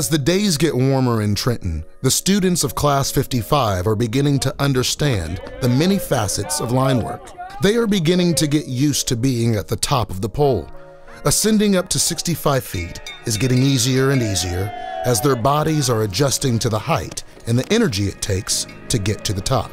As the days get warmer in Trenton, the students of Class 55 are beginning to understand the many facets of line work. They are beginning to get used to being at the top of the pole. Ascending up to 65 feet is getting easier and easier as their bodies are adjusting to the height and the energy it takes to get to the top.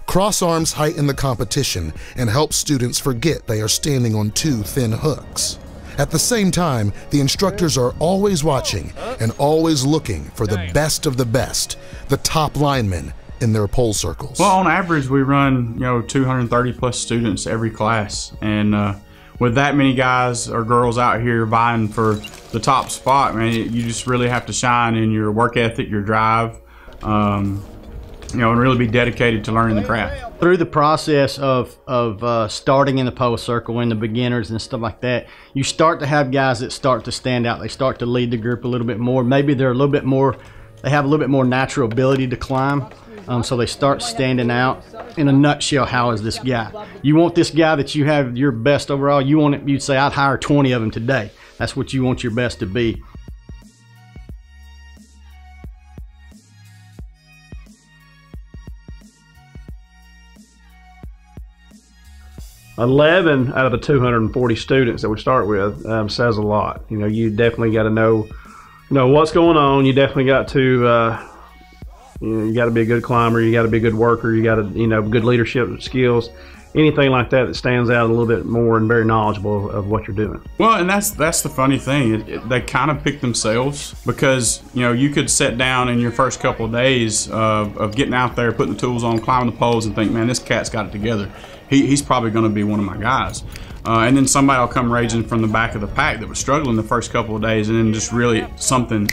Cross arms heighten the competition and help students forget they are standing on two thin hooks. At the same time, the instructors are always watching and always looking for the best of the best, the top linemen in their pole circles. Well, on average, we run 230 plus students every class, and with that many guys or girls out here vying for the top spot, man, you just really have to shine in your work ethic, your drive, and really be dedicated to learning the craft. Through the process of starting in the pole circle and the beginners and stuff like that, you start to have guys that start to stand out. They start to lead the group a little bit more. Maybe they're a little bit more, they have a little bit more natural ability to climb. So they start standing out. In a nutshell, how is this guy? You want this guy that you have your best overall. You want it, you'd say, I'd hire 20 of them today. That's what you want your best to be. "11 out of the 240 students that we start with says a lot. You definitely got to know what's going on. You definitely got to, you got to be a good climber. You got to be a good worker. You got to, good leadership skills. Anything like that that stands out a little bit more and very knowledgeable of what you're doing." Well, and that's the funny thing. They kind of pick themselves because you could sit down in your first couple of days of getting out there, putting the tools on, climbing the poles, and think, man, this cat's got it together. He's probably going to be one of my guys. And then somebody will come raging from the back of the pack that was struggling the first couple of days, and then just really something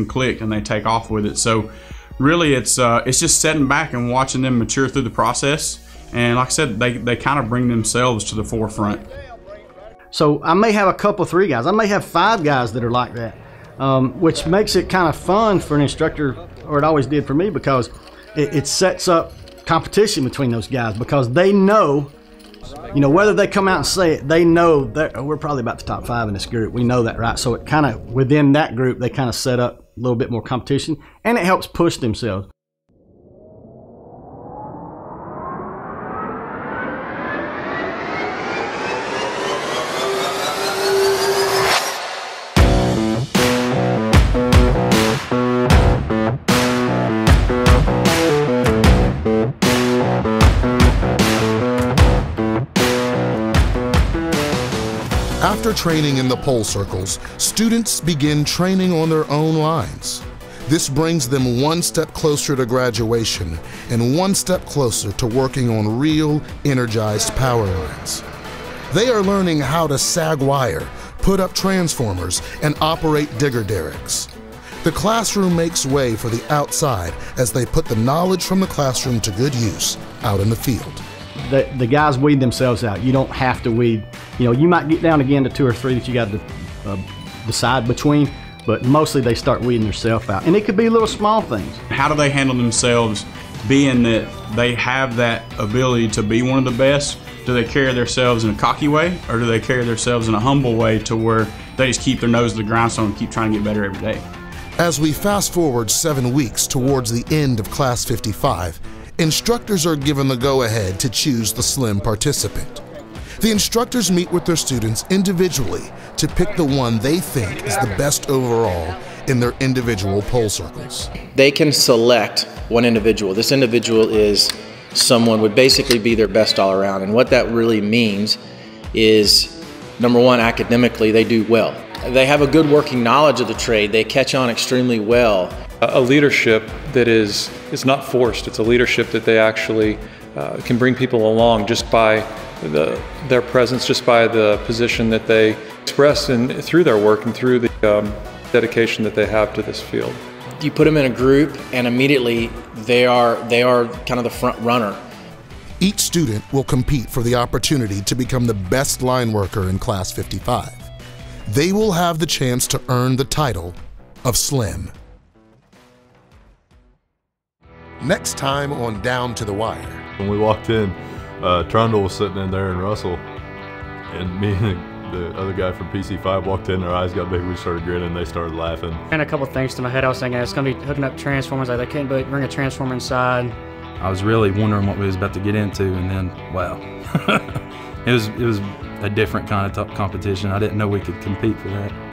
clicked and they take off with it. So really it's just sitting back and watching them mature through the process. And like I said, they kind of bring themselves to the forefront. So I may have a couple, 3 guys. I may have 5 guys that are like that, which makes it kind of fun for an instructor, or it always did for me, because it sets up competition between those guys, because they know, whether they come out and say it, they know that we're probably about the top 5 in this group. We know that, right? So it kind of, within that group, they kind of set up a little bit more competition, and it helps push themselves. After training in the pole circles, students begin training on their own lines. This brings them one step closer to graduation and one step closer to working on real, energized power lines. They are learning how to sag wire, put up transformers, and operate digger derricks. The classroom makes way for the outside as they put the knowledge from the classroom to good use out in the field. The guys weed themselves out. You don't have to weed. You might get down again to 2 or 3 that you got to decide between, but mostly they start weeding themselves out. And it could be little small things. How do they handle themselves, being that they have that ability to be one of the best? Do they carry themselves in a cocky way, or do they carry themselves in a humble way to where they just keep their nose to the grindstone and keep trying to get better every day? As we fast forward 7 weeks towards the end of Class 55, instructors are given the go-ahead to choose the slim participant. The instructors meet with their students individually to pick the one they think is the best overall in their individual pole circles. They can select one individual. This individual is someone would basically be their best all around, and what that really means is, number one, academically they do well. They have a good working knowledge of the trade. They catch on extremely well. A leadership that is not forced. It's a leadership that they actually can bring people along just by their presence, just by the position that they express through their work and through the dedication that they have to this field. You put them in a group and immediately they are kind of the front runner. Each student will compete for the opportunity to become the best line worker in Class 55. They will have the chance to earn the title of Slim. Next time on Down to the Wire. When we walked in, Trundle was sitting in there and Russell, and me and the other guy from PC5 walked in, their eyes got big, we started grinning, they started laughing. And a couple things to my head, I was thinking it's going to be hooking up transformers, like they couldn't bring a transformer inside. I was really wondering what we was about to get into, and then, wow. it was a different kind of competition. I didn't know we could compete for that.